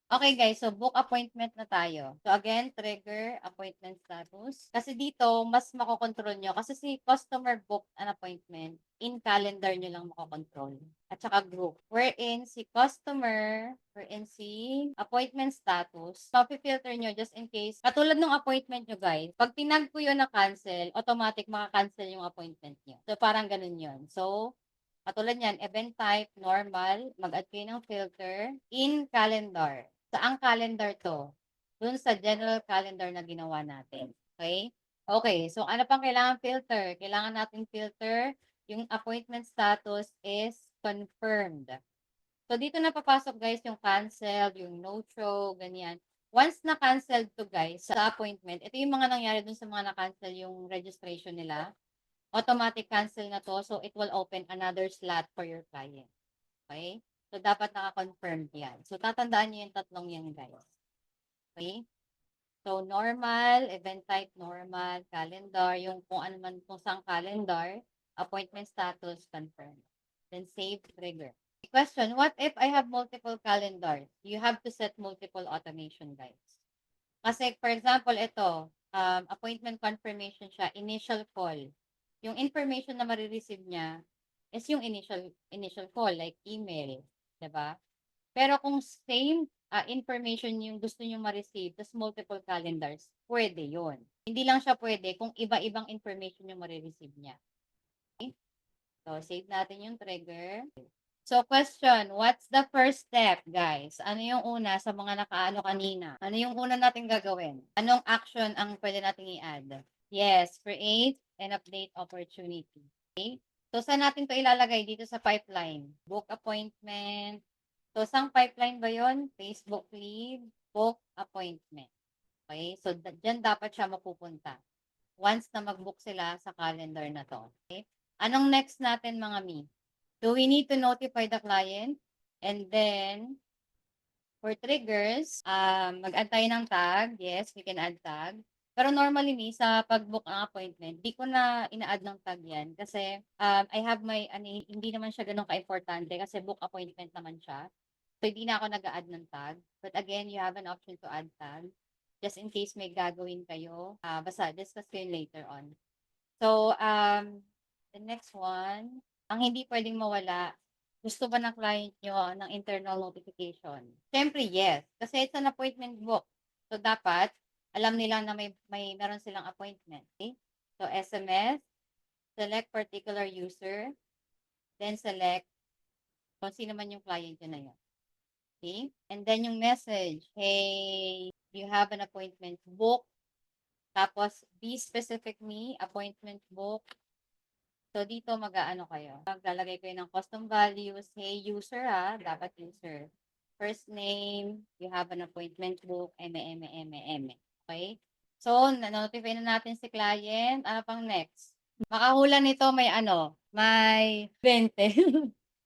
Okay guys, so book appointment na tayo. So again, trigger appointment status. Kasi dito, mas makokontrol nyo. Kasi si customer book an appointment, in calendar nyo lang makokontrol. At saka group. Wherein si appointment status, filter nyo just in case. Katulad ng appointment nyo guys, pag tinag ko yun na cancel, automatic maka-cancel yung appointment nyo. So parang ganun yun. So, katulad yan, event type, normal, mag-add kayo ng filter, in calendar. Saang calendar to? Dun sa general calendar na ginawa natin. Okay? Okay, so ano pang kailangan filter? Kailangan natin filter yung appointment status is confirmed. So dito na papasok guys yung cancel, yung no-show, ganyan. Once na-cancel to guys sa appointment, ito yung mga nangyari dun sa mga na-cancel yung registration nila. Automatic cancel na to, so it will open another slot for your client. Okay? So, dapat naka-confirm yan. So, tatandaan nyo yung tatlong yan, guys. Okay? So, normal, event type normal, calendar, yung kung ano man, kung saan calendar, appointment status, confirm. Then, save trigger. Question, what if I have multiple calendars? You have to set multiple automation, guys. Kasi, for example, ito, appointment confirmation siya, initial call. Yung information na marireceive niya is yung initial call, like email, 'di ba? Pero kung same information yung gusto niyo ma-receive, tas multiple calendars, pwede 'yon. Hindi lang siya pwede kung iba-ibang information yung marireceive niya. Okay? So, save natin yung trigger. So, question, what's the first step, guys? Ano yung una sa mga nakaano kanina? Ano yung una natin gagawin? Anong action ang pwede nating i-add? Yes, create and update opportunity. Okay? So, saan natin to ilalagay? Dito sa pipeline. Book appointment. So, saan pipeline ba yon? Facebook lead, book appointment. Okay? So, dyan dapat siya mapupunta. Once na mag-book sila sa calendar na to. Okay? Anong next natin mga mi? Do we need to notify the client? And then, for triggers, mag-add ng tag. Yes, we can add tag. Pero normally, sa pag-book ng appointment, di ko na ina-add ng tag yan. Kasi, I have hindi naman siya ganun ka-importante kasi book appointment naman siya. So, hindi na ako nag-add ng tag. But again, you have an option to add tag. Just in case may gagawin kayo. Basta, discuss ko yun later on. So, the next one, ang hindi pwedeng mawala, gusto ba ng client nyo ng internal notification? Siyempre, yes. Kasi it's an appointment book. So, dapat, alam nila na meron silang appointment. Okay? So, SMS, select particular user, then select kung sino man yung client nyo na yun. Okay? And then yung message, hey, you have an appointment book. Tapos, be specific me, appointment book. So, dito mag-aano kayo. Maglalagay kayo ng custom values. Hey, user dapat user. First name, you have an appointment book, eme. Okay? So, na-notify na natin si client. Ano pang next? Makahula nito may 20.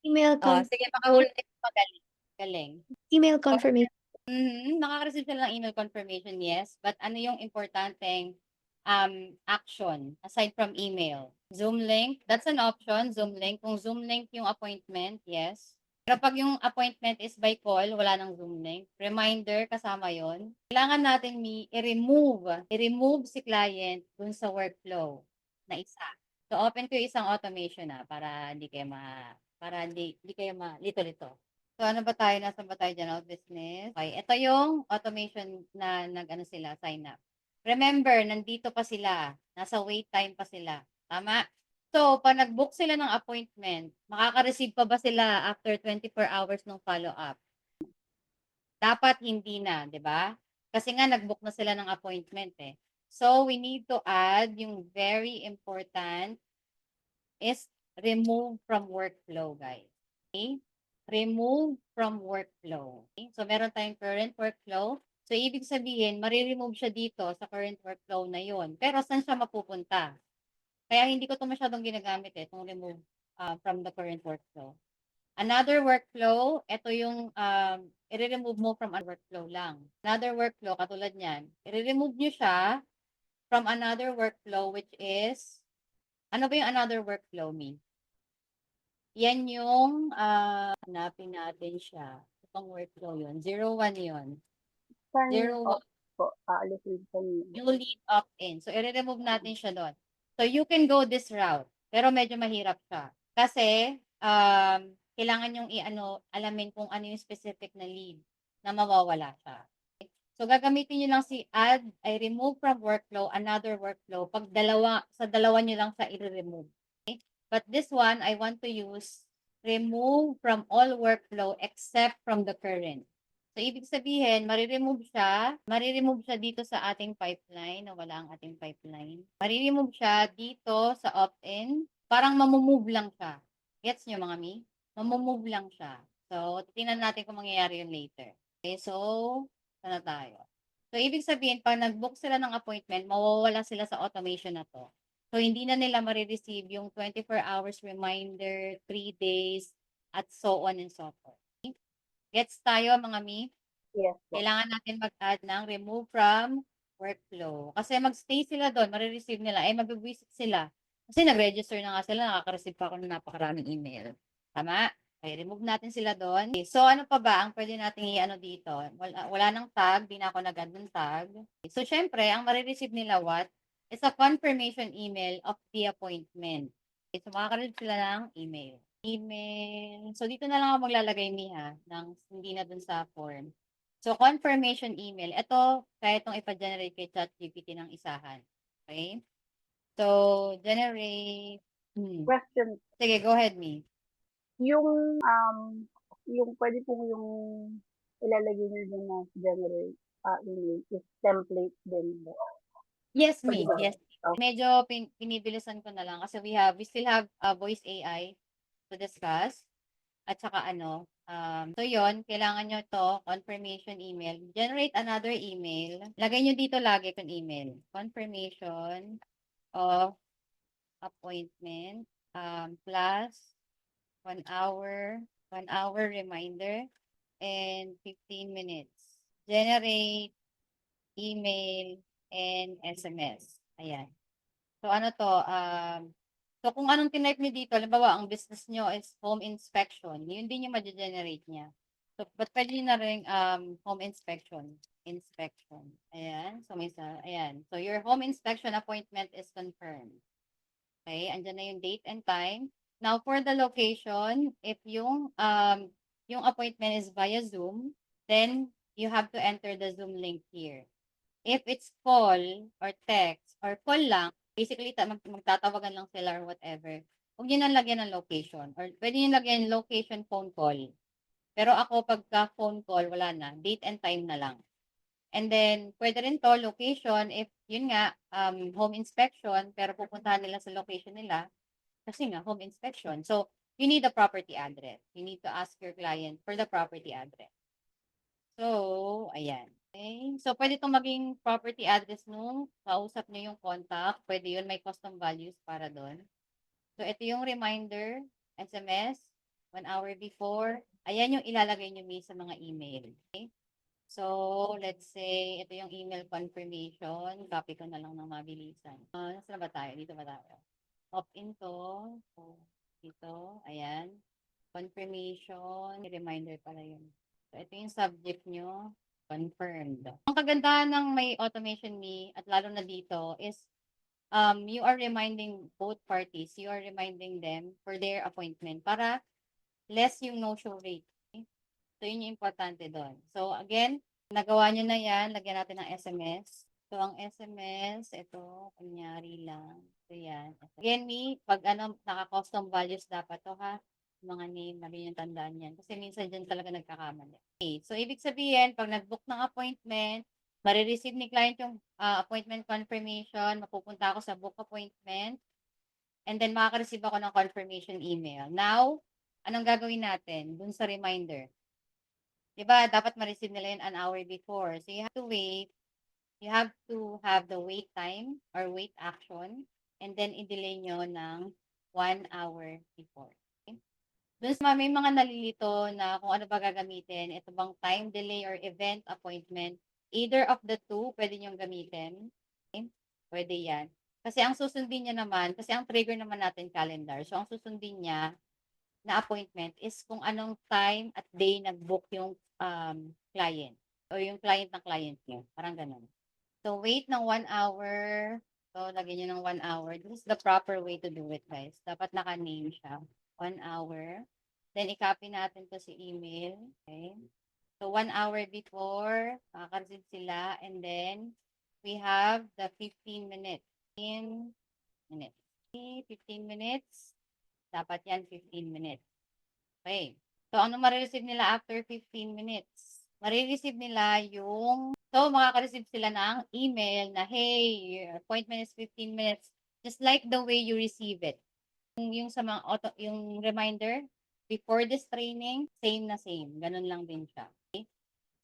Email Sige, makahula nito magaling. Galing. email confirmation. Nakaka-receive sila ng email confirmation, yes. But ano yung importanteng action aside from email? Zoom link, that's an option, Zoom link. Kung Zoom link yung appointment, yes. Pero pag yung appointment is by call, wala nang Zoom link. Reminder, kasama yon. Kailangan natin i-remove si client dun sa workflow na isa. So, open ko yung isang automation para hindi kayo lito-lito. So, ano ba tayo? Nasaan ba tayo dyan? Business. Okay, ito yung automation na sign up. Remember, nandito pa sila. Nasa wait time pa sila. Tama? So, pag nag-book sila ng appointment, makaka-receive pa ba sila after 24 hours ng follow-up? Dapat hindi na, di ba? Kasi nga, nag-book na sila ng appointment eh. So, we need to add yung very important is remove from workflow, guys. Okay? Remove from workflow. Okay? So, meron tayong current workflow. So, ibig sabihin, mariremove siya dito sa current workflow na yon. Pero, saan siya mapupunta? Kaya hindi ko ito masyadong ginagamit itong remove from the current workflow. Another workflow, ito yung i-remove mo from a workflow lang. Another workflow, katulad niyan, i-remove nyo siya from another workflow which is, ano ba yung another workflow, Mi? Yan yung, hanapin natin siya. pang workflow yun. 01 yun. Turn 01. off po. Aalisin po niyo. You leave opt-in. So, i-remove natin siya doon. So, you can go this route. Pero medyo mahirap siya. Kasi, kailangan yung alamin kung ano yung specific na lead na mawawala siya. So, gagamitin nyo lang si add, I remove from workflow, another workflow. Pag sa dalawa nyo lang sa i-remove. Okay? But this one, I want to use remove from all workflow except from the current. So, ibig sabihin, mariremove siya dito sa ating pipeline, nawala ang ating pipeline. Mariremove siya dito sa opt-in, parang mamumove lang siya. Gets nyo mga mi? Mamumove lang siya. So, tingnan natin kung mangyayari yun later. Okay, so, sana tayo. So, ibig sabihin, pag nag-book sila ng appointment, mawawala sila sa automation na to. So, hindi na nila marireceive yung 24 hours reminder, 3 days, at so on and so forth. Gets tayo, mga mi? Yes po. Kailangan natin mag-add ng remove from workflow. Kasi mag-stay sila doon, marireceive nila, mag-visit sila. Kasi nag-register na nga sila, nakaka-receive pa ako ng napakaraming email. Tama? Okay, remove natin sila doon. Okay, so, ano pa ba ang pwede natin i-ano dito? Wala nang tag, di na ako nag-add ng tag. So, syempre, ang marireceive nila what? Is a confirmation email of the appointment. Okay, so, makaka-receive sila ng email. So, dito na lang ako maglalagay niya ng hindi na dun sa form. So, confirmation email. Ito, kaya itong ipa-generate kay ChatGPT ng isahan. Okay? So, generate. Question. Sige, go ahead, me. Yung pwede pong yung ilalagay niyo dun na generate email is template din po. Yes, Pwede me. ba? Yes. Okay. Medyo pinibilisan ko na lang kasi we still have voice AI to discuss. At saka so yon kailangan nyo to confirmation email. Generate another email. Lagay nyo dito lagi kung email. Confirmation of appointment plus 1 hour reminder and 15 minutes. Generate email and SMS. Ayan. So, ano to? So, kung anong tinype nyo dito, halimbawa, ang business nyo is home inspection, yun din yung ma-generate niya. So, but pwede nyo na rin home inspection. Ayan. So, ayan. So, your home inspection appointment is confirmed. Okay. Andyan na yung date and time. Now, for the location, if yung appointment is via Zoom, then you have to enter the Zoom link here. If it's call or text or call lang, basically magtatawagan lang sila or whatever, huwag nyo nang lagyan ng location or pwede nyo lagyan location phone call. Pero ako pagka phone call, wala na. Date and time na lang. And then, pwede rin to location if yun nga, home inspection, pero pupuntahan nila sa location nila kasi nga, home inspection. So, you need the property address. You need to ask your client for the property address. So, ayan. Okay. So, pwede itong maging property address nung kausap nyo yung contact. Pwede yun, may custom values para doon. So, ito yung reminder, SMS, 1 hour before. Ayan yung ilalagay nyo sa mga email. Okay? So, let's say, ito yung email confirmation. Copy ko na lang ng mabilisan. Nasaan ba tayo? Dito ba tayo? Opt-in to. So, dito. Ayan. Confirmation. Reminder pala yun. So, ito yung subject nyo. Confirmed. Ang kagandahan ng may automation me at lalo na dito is you are reminding both parties. You are reminding them for their appointment para less yung no-show rate. Okay? So, yun yung importante doon. So, again, nagawa nyo na yan. Lagyan natin ng SMS. So, ang SMS, ito, kunyari lang. So, yan. Again, pag naka-custom values dapat to ha. Mga name, lagi yung tandaan yan. Kasi minsan dyan talaga nagkakamali. Okay. So, ibig sabihin, pag nag-book ng appointment, marireceive ni client yung appointment confirmation, mapupunta ako sa book appointment, and then makaka-receive ako ng confirmation email. Now, anong gagawin natin dun sa reminder? Diba, dapat ma-receive nila yun an hour before. So, you have to wait. You have to have the wait time or wait action, and then i-delay nyo ng 1 hour before. Dun sa may mga nalilito na kung ano ba gagamitin, ito bang time delay or event appointment, either of the two, pwede nyo gamitin. Okay? Pwede yan. Kasi ang susundin niya naman, kasi ang trigger naman natin calendar. So, ang susundin niya, na appointment is kung anong time at day nag-book yung client o yung client ng client niyo. Parang ganun. So, wait ng 1 hour. So, lagyan nyo ng 1 hour. This is the proper way to do it, guys. Dapat naka-name siya. 1 hour. Then, i-copy natin to sa email. Okay. So, 1 hour before, makaka-receive sila. And then, we have the 15 minutes. 15 minutes. 15 minutes. Dapat yan, 15 minutes. Okay. So, ano marireceive nila after 15 minutes? Marireceive nila yung, so, makaka-receive sila ng email na, hey, your appointment is 15 minutes. Just like the way you receive it. Yung sa mga yung reminder, before this training, same na same. Ganun lang din siya. Okay?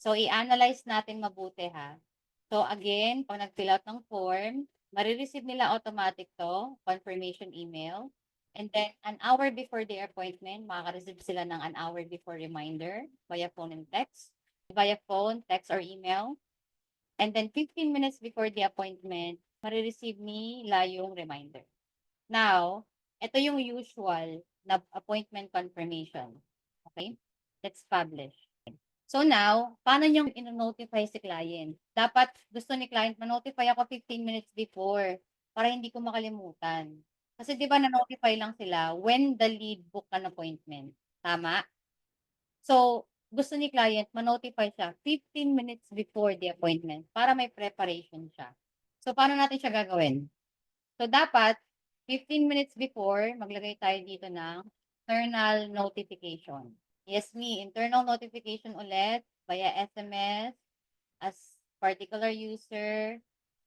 So, i-analyze natin mabuti ha. So, again, pag nag-fill out ng form, marireceive nila automatic to, confirmation email. And then, an hour before their appointment, makaka-receive sila ng an hour before reminder via phone and text. Via phone, text, or email. And then, 15 minutes before the appointment, marireceive nila yung reminder. Now, ito yung usual na appointment confirmation. Okay? Let's publish. So now, paano nyo ino-notify si client? Dapat gusto ni client ma-notify ako 15 minutes before para hindi ko makalimutan. Kasi di ba na-notify lang sila when the lead book an appointment. Tama? So, gusto ni client ma-notify siya 15 minutes before the appointment para may preparation siya. So, paano natin siya gagawin? So, dapat 15 minutes before, maglagay tayo dito ng internal notification. Yes, me, internal notification ulit via SMS as particular user,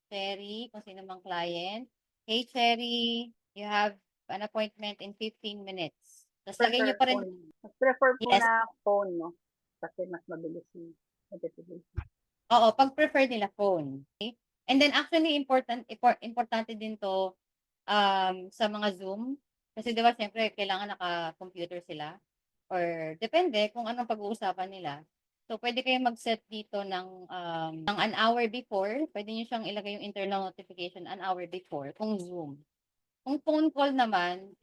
Cherry, kung sino mang client. Hey, Cherry, you have an appointment in 15 minutes. Tapos lagay niyo pa rin, phone. Mas prefer po yes, na phone, no? Kasi mas mabilis yung notification. oo, pag-prefer nila phone. Okay? And then actually, importante din to sa mga Zoom. Kasi di ba, siyempre, kailangan naka-computer sila. Or depende kung anong pag-uusapan nila. So, pwede kayo mag-set dito ng an hour before. Pwede nyo siyang ilagay yung internal notification an hour before kung Zoom. Kung phone call naman,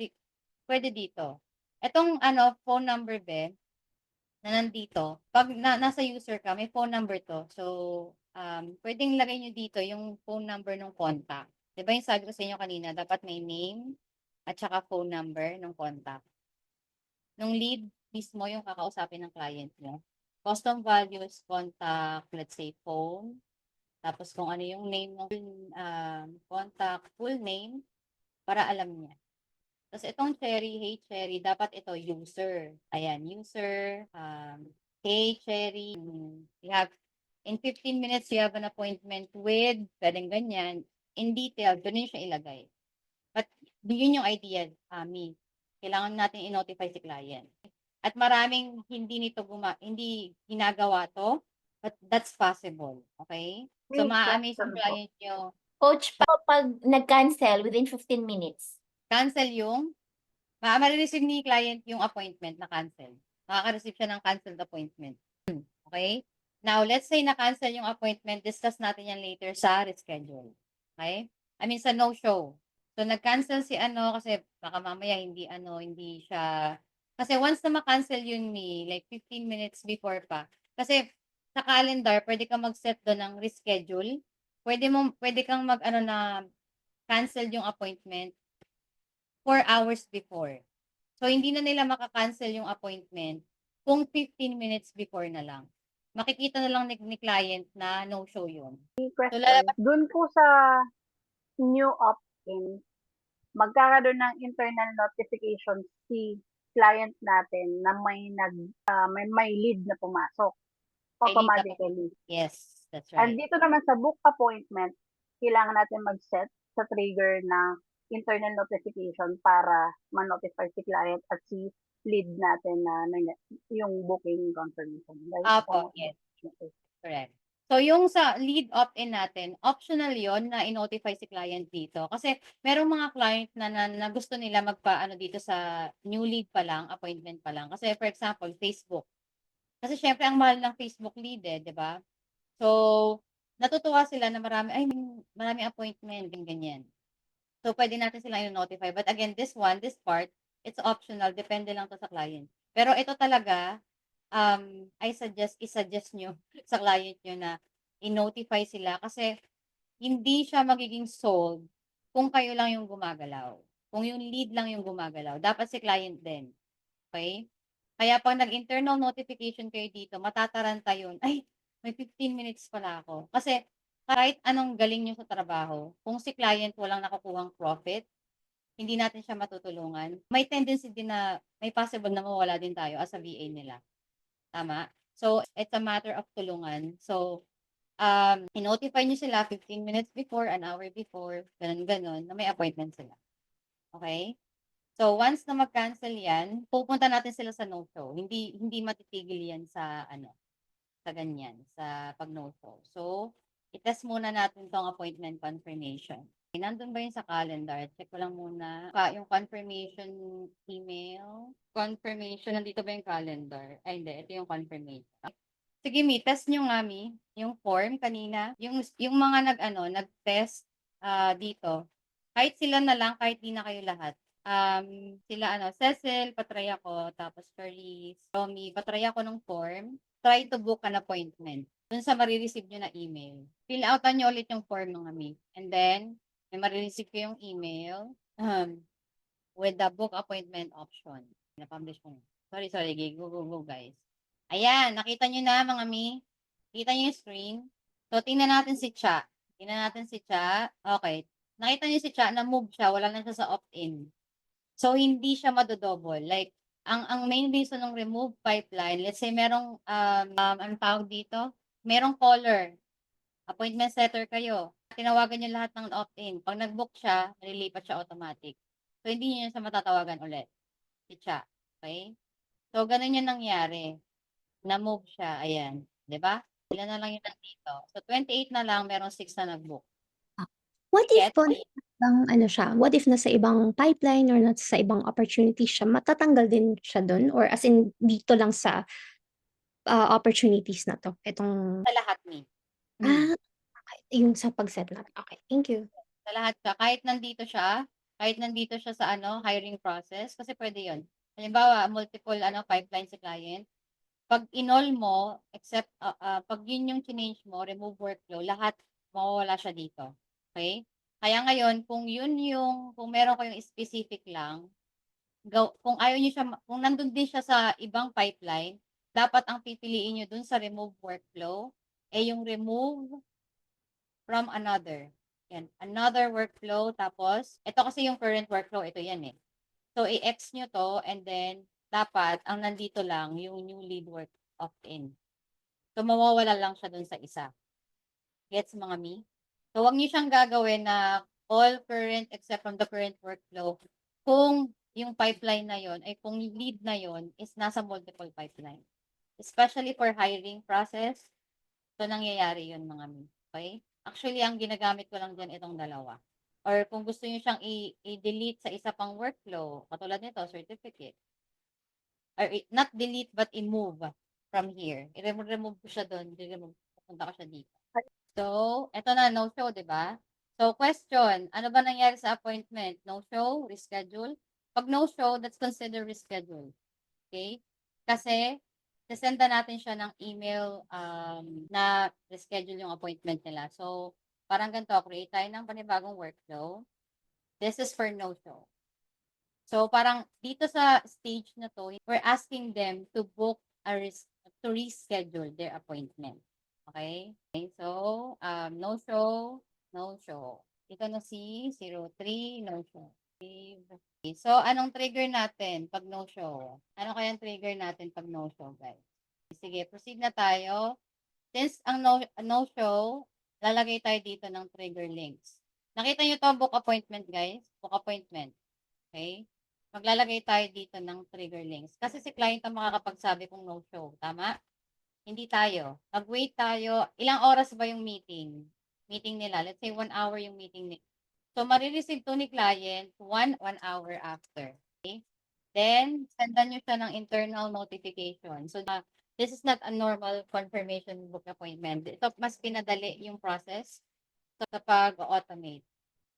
pwede dito. Etong phone number, be, na nandito, pag nasa user ka, may phone number to. So, pwedeng lagay nyo dito yung phone number ng contact. Di ba yung sabi ko sa inyo kanina, dapat may name at saka phone number ng contact. Nung lead mismo yung kakausapin ng client nyo. Custom values, contact, let's say phone. Tapos kung ano yung name ng contact, full name, para alam niya. Tapos itong Cherry, hey Cherry, dapat ito user. Ayan, user. Hey Cherry, you have, in 15 minutes, you have an appointment with, pwedeng ganyan. In detail, doon yun siya ilagay. But yun yung idea, me. Kailangan natin i-notify si client. At maraming hindi ginagawa to, but that's possible. Okay? So, May ma-amaze question yung po. client nyo. Coach, pag nag-cancel within 15 minutes, Cancel yung, marireceive ni client yung appointment na cancel. Makaka-receive siya ng canceled appointment. Okay? Now, let's say na-cancel yung appointment, discuss natin yan later sa reschedule. Okay? I mean, sa no-show. So, nag-cancel si kasi baka mamaya hindi siya, kasi once na ma-cancel yun like 15 minutes before pa. Kasi sa calendar, pwede kang mag-set doon ng reschedule. Pwede kang na cancel yung appointment 4 hours before. So, hindi na nila maka-cancel yung appointment kung 15 minutes before na lang. Makikita na lang ni client na no-show yun. May So, question. lalabas, Dun po sa new opt-in, magkakaroon ng internal notification si client natin na may lead na pumasok may lead na po. automatically. Yes, that's And right. dito naman sa book appointment, kailangan natin mag-set sa trigger na internal notification para ma-notify si client at si lead natin na yung booking confirmation. Apo, yes. Correct. So, yung sa lead opt-in natin, optional yon na i-notify si client dito. Kasi merong mga client na gusto nila dito sa new lead pa lang, appointment pa lang. Kasi for example, Facebook. Kasi syempre ang mahal ng Facebook lead di ba? So, natutuwa sila na maraming appointment, ganyan. So, pwede natin silang i-notify. But again, this part, It's optional, depende lang to sa client. Pero ito talaga, i-suggest nyo sa client nyo na i-notify sila kasi hindi siya magiging sold kung kayo lang yung gumagalaw. Kung yung lead lang yung gumagalaw. Dapat si client din. Okay? Kaya pag nag-internal notification kayo dito, matataranta yun. Ay, may 15 minutes pala ako. Kasi kahit anong galing nyo sa trabaho, kung si client walang nakukuhang profit, hindi natin siya matutulungan. May tendency din na may possible na mawala din tayo as a VA nila. Tama? So, it's a matter of tulungan. So, i-notify nyo sila 15 minutes before, an hour before, ganun-ganon, na may appointment sila. Okay? So, once na mag-cancel yan, pupunta natin sila sa no-show. Hindi matitigil yan sa, sa ganyan, sa pag no-show. So, i-test muna natin tong appointment confirmation. Nandun ba yun sa calendar? Check ko lang muna. Yung confirmation email. Confirmation, nandito ba yung calendar? Ay, hindi. Ito yung confirmation. Sige, Mi, test nyo nga, Mi. Yung form kanina. Yung mga nag-test dito. Kahit sila na lang, kahit di na kayo lahat. Sila, Cecil, patry ako. Tapos, Charisse, Romy, patry ako ng form. Try to book an appointment. Dun sa marireceive nyo na email. Fill outan nyo ulit yung form mga Mi. And then, may marireceive ko yung email with the book appointment option. Na-publish ko. Sorry, go, guys. Ayan, nakita nyo na mga Mi. Kita nyo yung screen. So, tingnan natin si Cha. Okay. Nakita nyo si Cha, na-move siya. Wala na siya sa opt-in. So, hindi siya madodouble. Like, ang main reason ng remove pipeline, let's say merong, ang tawag dito, merong caller. Appointment setter kayo. Tinawagan niyo lahat ng opt-in. Pag nag-book siya, nalilipat siya automatic. So, hindi niyo siya matatawagan ulit. Si Cha. Okay? So, ganun yung nangyari. Na-move siya. Ayan. 'Di ba? Ilan na lang yung nandito. So, 28 na lang, merong 6 na nag-book. What if Get? po siya, what if nasa ibang pipeline or nasa ibang opportunity siya, matatanggal din siya dun? Or as in, dito lang sa opportunities na to? Itong, Sa lahat, Mi. Hmm. okay, yung sa pag-set natin. Okay, thank you. Sa lahat siya. Kahit nandito siya sa hiring process, kasi pwede yun. Halimbawa, multiple pipeline si client. Pag inol mo, except, pag yun yung change mo, remove workflow, lahat mawawala siya dito. Okay? Kaya ngayon, kung meron ko yung specific lang, kung ayaw niyo siya, kung nandun din siya sa ibang pipeline, dapat ang pipiliin niyo dun sa remove workflow, yung remove from another. Yan, another workflow, tapos, ito kasi yung current workflow, ito yan eh. So, i-X nyo to, and then, dapat, ang nandito lang, yung new lead work opt-in. So, mawawala lang siya dun sa isa. Gets mga Mi? So, wag niyo siyang gagawin na all current except from the current workflow kung yung pipeline na yon ay kung yung lead na yon is nasa multiple pipeline. Especially for hiring process, so nangyayari yun mga Mi. Okay? Actually, ang ginagamit ko lang dyan itong dalawa. Or kung gusto niyo siyang i-delete sa isa pang workflow, katulad nito, certificate. Or not delete but i-move from here. I-remove ko siya doon. Pupunta ko siya dito. So, eto na, no-show, di ba? So, question, ano ba nangyari sa appointment? No-show, reschedule? Pag no-show, that's considered reschedule. Okay? Kasi, sasenda natin siya ng email na reschedule yung appointment nila. So, parang ganito, create tayo ng panibagong workflow. This is for no-show. So, parang dito sa stage na to, we're asking them to book to reschedule their appointment. Okay? So, no show, no show. Ito na si 03, no show. Okay, so, anong trigger natin pag no show? Ano kayang trigger natin pag no show, guys? Sige, proceed na tayo. Since ang no show, lalagay tayo dito ng trigger links. Nakita nyo to, book appointment, guys. Book appointment. Okay? Maglalagay tayo dito ng trigger links. Kasi si client ang makakapagsabi kung no show. Tama? Hindi tayo. Mag-wait tayo. Ilang oras ba yung meeting? Meeting nila. Let's say 1 hour yung meeting nila. So, marireceive to ni client 1 hour after. Okay? Then, sendan nyo siya ng internal notification. So, this is not a normal confirmation book appointment. Ito, mas pinadali yung process sa pag-automate.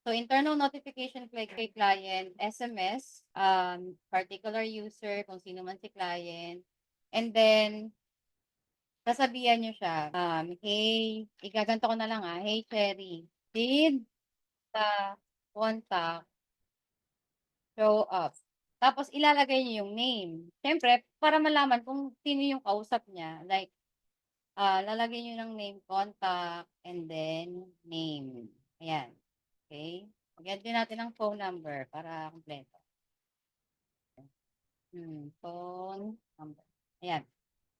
So, internal notification kay client, SMS, particular user, kung sino man si client. And then, sasabihan nyo siya, hey, igaganto ko na lang hey Cherry, did the contact show up? Tapos ilalagay niyo yung name. Siyempre, para malaman kung sino yung kausap niya. Like, lalagay niyo ng name, contact, and then name. Ayan. Okay? Lagyan din natin ng phone number para kompleto. Phone number. Ayan.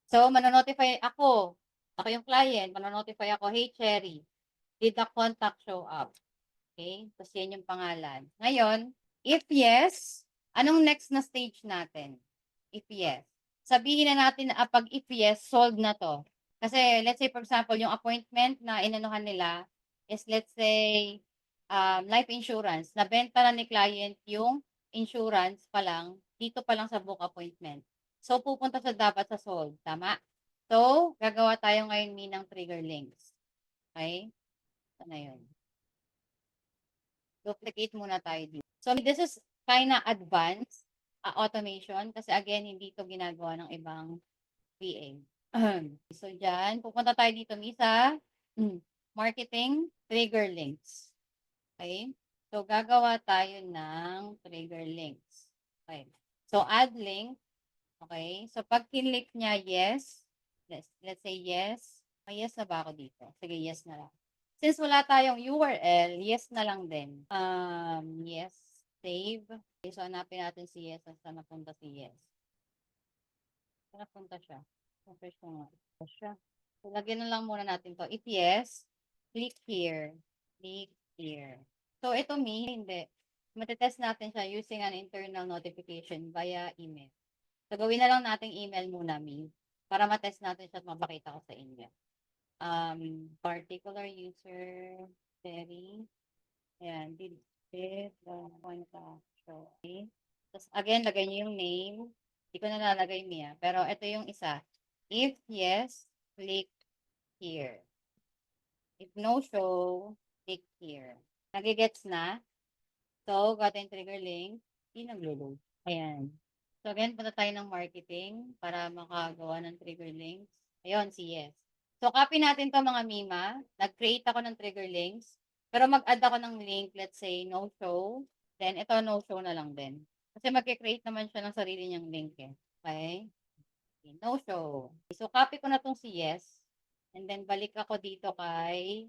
So, manonotify ako. Ako yung client. Manonotify ako, hey Cherry, did the contact show up? Okay? Tapos yan yung pangalan. Ngayon, if yes, anong next na stage natin? If yes. Sabihin na natin na pag if yes, solved na to. Kasi let's say for example, yung appointment na inanuhan nila is let's say life insurance. Nabenta na ni client yung insurance pa lang, dito pa lang sa book appointment. So, pupunta sa dapat sa solve. Tama? So, gagawa tayo ngayon ng trigger links. Okay? Ito na yun. Duplicate muna tayo dito. So, this is kinda advanced automation kasi again, hindi ito ginagawa ng ibang PA. So, dyan, pupunta tayo dito sa marketing trigger links. Okay? So, gagawa tayo ng trigger links. Okay. So, add link. Okay? So, pag kinlik niya yes, let's say yes. May yes na ba ako dito? Sige, yes na lang. Since wala tayong URL, yes na lang din. Yes, save. Okay, so, hanapin natin si yes. Saan napunta si yes? Saan napunta siya? Refresh ko nga. Ito siya. So, lagyan na lang muna natin to. If yes, click here. Click here. So, ito hindi. Matetest natin siya using an internal notification via email. So, gawin na lang natin email muna, para matest natin siya at mapakita ko sa inyo. Particular user, Terry. Ayan, did the contact show. Okay. Tapos, again, lagay niyo yung name. Hindi ko na lalagay Mia. Pero, ito yung isa. If yes, click here. If no show, click here. Nagigets na? So, got yung trigger link. Hindi naglo-load. Ayan. So, again, punta tayo ng marketing para makagawa ng trigger links. Ayun, si yes. So, copy natin to mga Mima. Nag-create ako ng trigger links. Pero mag-add ako ng link, let's say, no show. Then, ito, no show na lang din. Kasi mag-create naman siya ng sarili niyang link eh. Okay? No show. So, copy ko na tong si yes. And then, balik ako dito kay...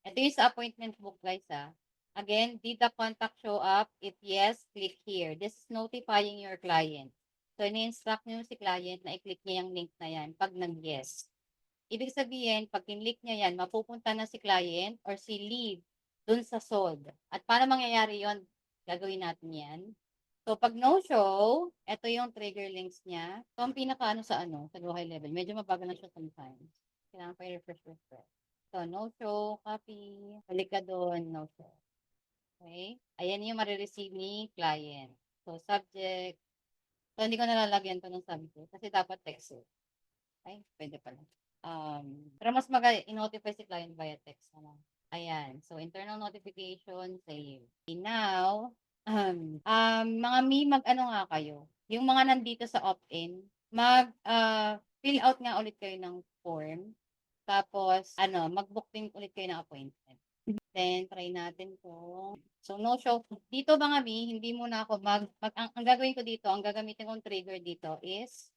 Ito yung sa appointment book, guys, Again, did the contact show up? If yes, click here. This is notifying your client. So, ini-instruct nyo si client na i-click niya yung link na yan pag nag-yes. Ibig sabihin, pag kinlik niya yan, mapupunta na si client or si lead dun sa sold. At paano mangyayari yon? Gagawin natin yan. So, pag no-show, ito yung trigger links niya. So, ang pinaka sa low high level. Medyo mabagal na siya sometimes. Kailangan pa i-refresh. So, no-show, copy. Balik ka doon, no-show. Okay? Ayan yung marireceive ni client. So, subject. So, hindi ko nalalagyan to ng subject kasi dapat text. Okay? Pwede pala. Pero mas i-notify si client via text. Ayan. So, internal notification, save. Okay, now, mga mag-ano nga kayo. Yung mga nandito sa opt-in, fill out nga ulit kayo ng form. Tapos, mag-book din ulit kayo ng appointment. Then, try natin kung... So, no show. Dito mga hindi muna ako ang gagawin ko dito, ang gagamitin kong trigger dito is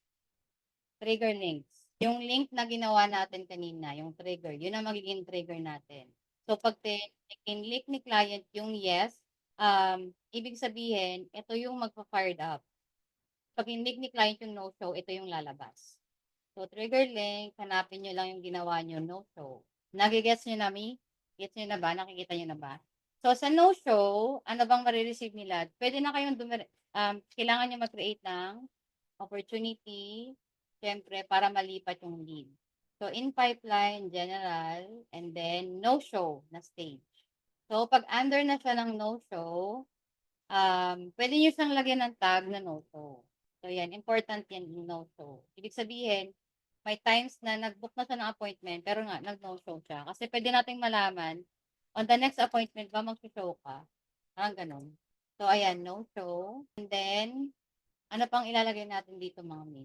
trigger links. Yung link na ginawa natin kanina, yung trigger, yun ang magiging trigger natin. So, pag kinlik ni client yung yes, ibig sabihin, ito yung magpa-fired up. Pag kinlik ni client yung no-show, ito yung lalabas. So, trigger link, hanapin nyo lang yung ginawa nyo, no-show. Nagigets nyo na, Gets nyo na ba? Nakikita nyo na ba? So, sa no-show, ano bang marireceive nila? Pwede na kayong kailangan nyo mag-create ng opportunity, syempre, para malipat yung lead. So, in pipeline, general, and then no-show na stage. So, pag under na siya ng no-show, pwede nyo siyang lagyan ng tag na no-show. So, yan, important yan yung no-show. Ibig sabihin, may times na nag-book na siya ng appointment, pero nga, nag-no-show siya. Kasi pwede nating malaman, on the next appointment ba mag-show ka? Parang ganun. So, ayan, no show. And then, ano pang ilalagay natin dito, mga mi?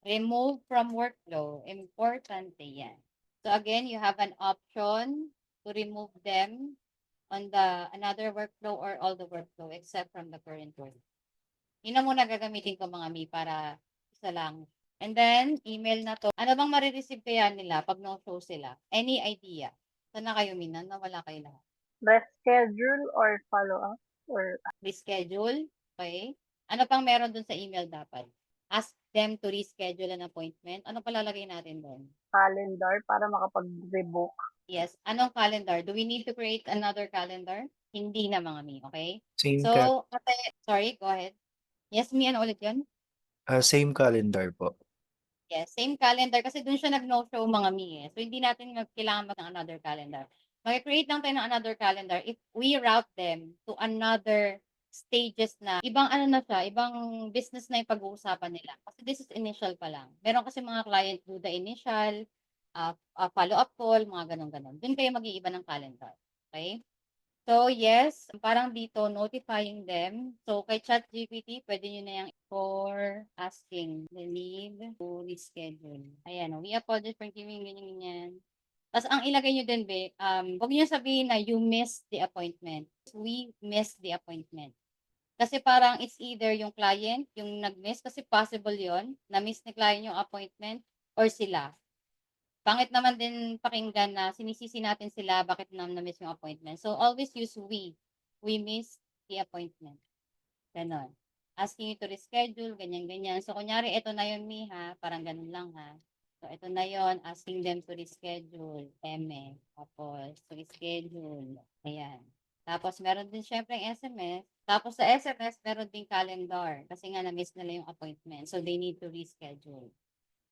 Remove from workflow. Importante yan. So, again, you have an option to remove them on the another workflow or all the workflow except from the current workflow. Yun na muna gagamitin ko, mga mi, para isa lang. And then, email na to. Ano bang marireceive kaya nila pag no-show sila? Any idea? Saan na kayo, Minan? Nawala kayo lahat. Reschedule or follow up or Reschedule. Okay? Ano pang meron dun sa email dapat? Ask them to reschedule an appointment. Ano pa lalagay natin doon? calendar para makapag-rebook. Yes. Anong calendar? Do we need to create another calendar? Hindi na, mga mi. Okay? Same So, sorry, go ahead. Yes, mi, ano ulit yun? same calendar po. Yes, same calendar kasi dun siya nag-no-show, mga mi, eh. So, hindi natin kailangan ng another calendar. Mag-create lang tayo ng another calendar if we route them to another stages na ibang ano na siya, ibang business na yung pag-uusapan nila. Kasi this is initial pa lang. Meron kasi mga client do the initial, follow-up call, mga ganun-ganun. Dun kayo mag-iiba ng calendar. Okay? So, yes, parang dito, notifying them. So, kay ChatGPT, pwede nyo na yung for asking the need to reschedule. Ayan, we apologize for giving ganyan. Tapos, ang ilagay nyo din, huwag nyo sabihin na you missed the appointment. We missed the appointment. Kasi parang it's either yung client, yung nag-miss, kasi possible yon na-miss ni client yung appointment, or sila. Pangit naman din pakinggan na sinisisi natin sila bakit na-miss yung appointment. So, always use we. We missed the appointment. Ganon. Asking you to reschedule, ganyan-ganyan. So, kunyari, ito na yun, Mi, ha? Parang ganun lang, ha? So, ito na yon, asking them to reschedule. Eme. Tapos, to reschedule. Ayan. Tapos, meron din syempre yung SMS. Tapos, sa SMS, meron din calendar. Kasi nga, na-miss nila yung appointment. So, they need to reschedule.